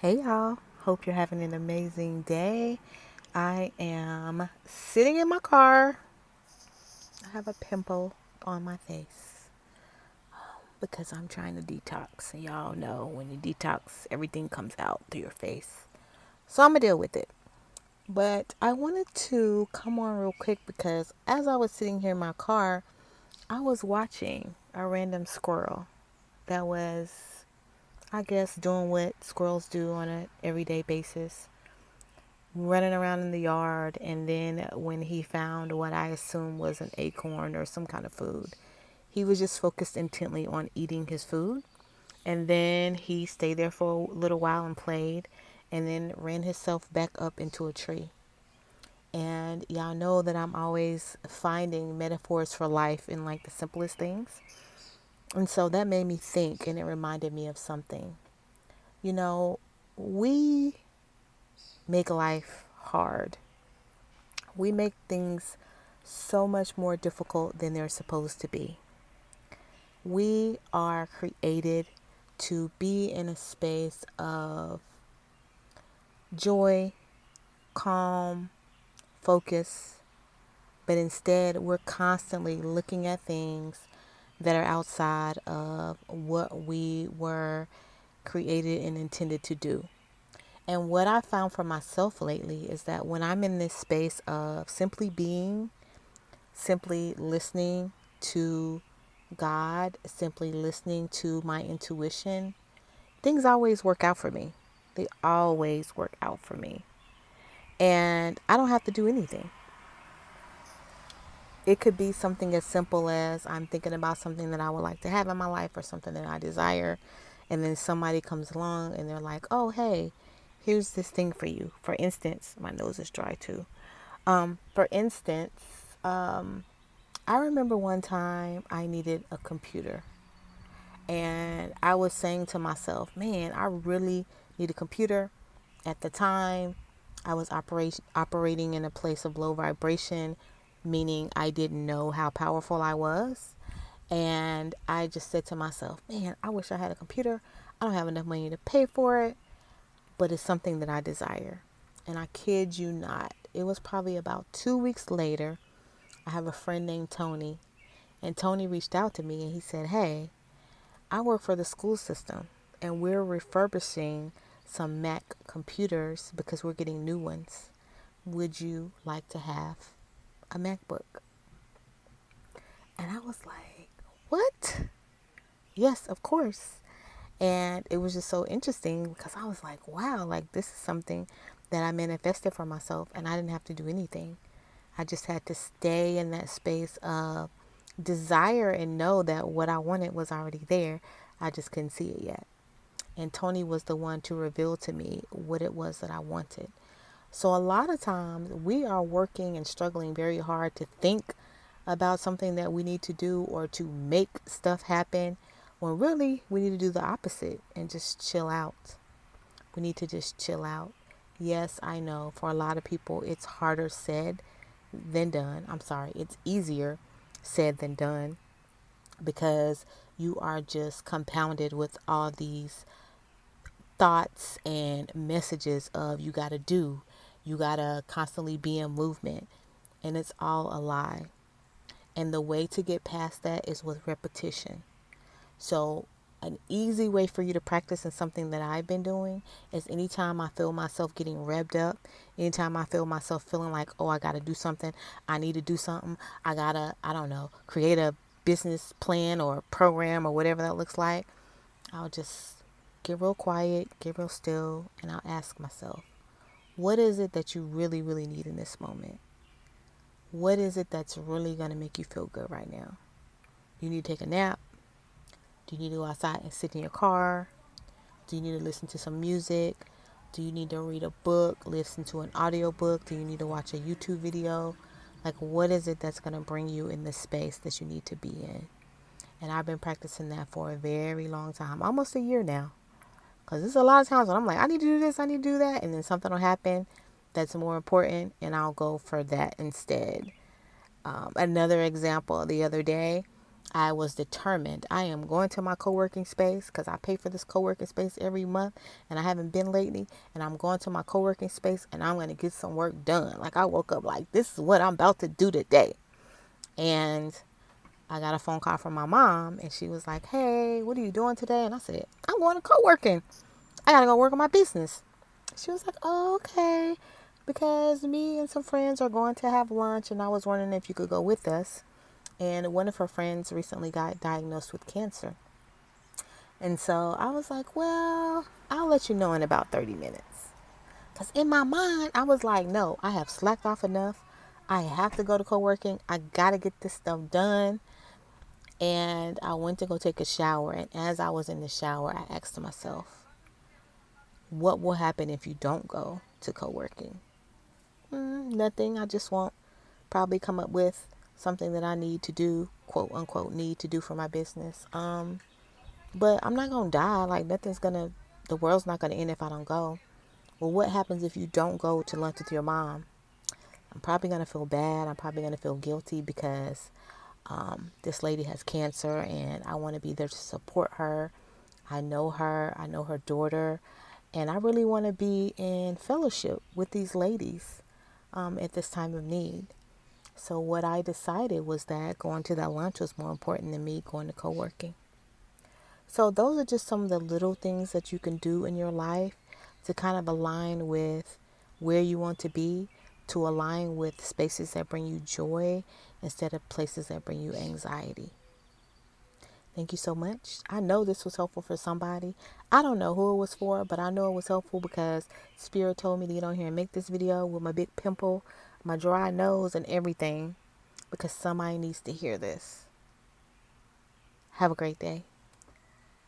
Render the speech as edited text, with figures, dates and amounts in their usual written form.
Hey y'all, hope you're having an amazing day. I am sitting in my car. I have a pimple on my face because I'm trying to detox. And y'all know when you detox, everything comes out through your face. So I'm going to deal with it. But I wanted to come on real quick because as I was sitting here in my car, I was watching a random squirrel that was, I guess, doing what squirrels do on an everyday basis, running around in the yard. And then when he found what I assumed was an acorn or some kind of food, he was just focused intently on eating his food. And then he stayed there for a little while and played, and then ran himself back up into a tree. And y'all know that I'm always finding metaphors for life in like the simplest things. And so that made me think, and it reminded me of something. You know, we make life hard. We make things so much more difficult than they're supposed to be. We are created to be in a space of joy, calm, focus, but instead we're constantly looking at things that are outside of what we were created and intended to do. And what I found for myself lately is that when I'm in this space of simply being, simply listening to God, simply listening to my intuition, things always work out for me. They always work out for me. And I don't have to do anything. It could be something as simple as I'm thinking about something that I would like to have in my life or something that I desire. And then somebody comes along and they're like, oh, hey, here's this thing for you. For instance, my nose is dry too. For instance, I remember one time I needed a computer. And I was saying to myself, man, I really need a computer. At the time, I was operating in a place of low vibration, meaning I didn't know how powerful I was. And I just said to myself, man, I wish I had a computer. I don't have enough money to pay for it, but it's something that I desire. And I kid you not, it was probably about 2 weeks later. I have a friend named Tony, and Tony reached out to me and he said, hey, I work for the school system and we're refurbishing some Mac computers because we're getting new ones. Would you like to have a MacBook? And I was like, what? Yes, of course. And it was just so interesting because I was like, wow, like this is something that I manifested for myself and I didn't have to do anything. I just had to stay in that space of desire and know that what I wanted was already there. I just couldn't see it yet. And Tony was the one to reveal to me what it was that I wanted. So a lot of times we are working and struggling very hard to think about something that we need to do or to make stuff happen, when really we need to do the opposite and just chill out. We need to just chill out. Yes, I know for a lot of people it's harder said than done. I'm sorry, it's easier said than done because you are just compounded with all these thoughts and messages of you got to do, you got to constantly be in movement, and it's all a lie. And the way to get past that is with repetition. So an easy way for you to practice, and something that I've been doing, is anytime I feel myself getting revved up, anytime I feel myself feeling like, oh, I got to do something, I need to do something, I got to, I don't know, create a business plan or program or whatever that looks like, I'll just get real quiet, get real still, and I'll ask myself, what is it that you really, really need in this moment? What is it that's really going to make you feel good right now? Do you need to take a nap? Do you need to go outside and sit in your car? Do you need to listen to some music? Do you need to read a book, listen to an audio book? Do you need to watch a YouTube video? Like, what is it that's going to bring you in the space that you need to be in? And I've been practicing that for a very long time, almost a year now. Because there's a lot of times when I'm like, I need to do this, I need to do that. And then something will happen that's more important, and I'll go for that instead. Another example, the other day, I was determined. I am going to my co-working space because I pay for this co-working space every month and I haven't been lately. And I'm going to my co-working space and I'm going to get some work done. Like I woke up like, this is what I'm about to do today. And I got a phone call from my mom and she was like, hey, what are you doing today? And I said, I'm going to co-working. I got to go work on my business. She was like, oh, okay. Because me and some friends are going to have lunch and I was wondering if you could go with us. And one of her friends recently got diagnosed with cancer. And so I was like, well, I'll let you know in about 30 minutes. Because in my mind, I was like, no, I have slacked off enough. I have to go to co-working. I got to get this stuff done. And I went to go take a shower. And as I was in the shower, I asked myself, what will happen if you don't go to co-working? Nothing. I just won't probably come up with something that I need to do, quote unquote, need to do for my business. But I'm not going to die. Like the world's not going to end if I don't go. Well, what happens if you don't go to lunch with your mom? I'm probably going to feel bad. I'm probably going to feel guilty because this lady has cancer and I want to be there to support her. I know her. I know her daughter. And I really want to be in fellowship with these ladies at this time of need. So what I decided was that going to that lunch was more important than me going to co-working. So those are just some of the little things that you can do in your life to kind of align with where you want to be, to align with spaces that bring you joy instead of places that bring you anxiety. Thank you so much. I know this was helpful for somebody. I don't know who it was for, but I know it was helpful because Spirit told me to get on here and make this video with my big pimple, my dry nose, and everything because somebody needs to hear this. Have a great day.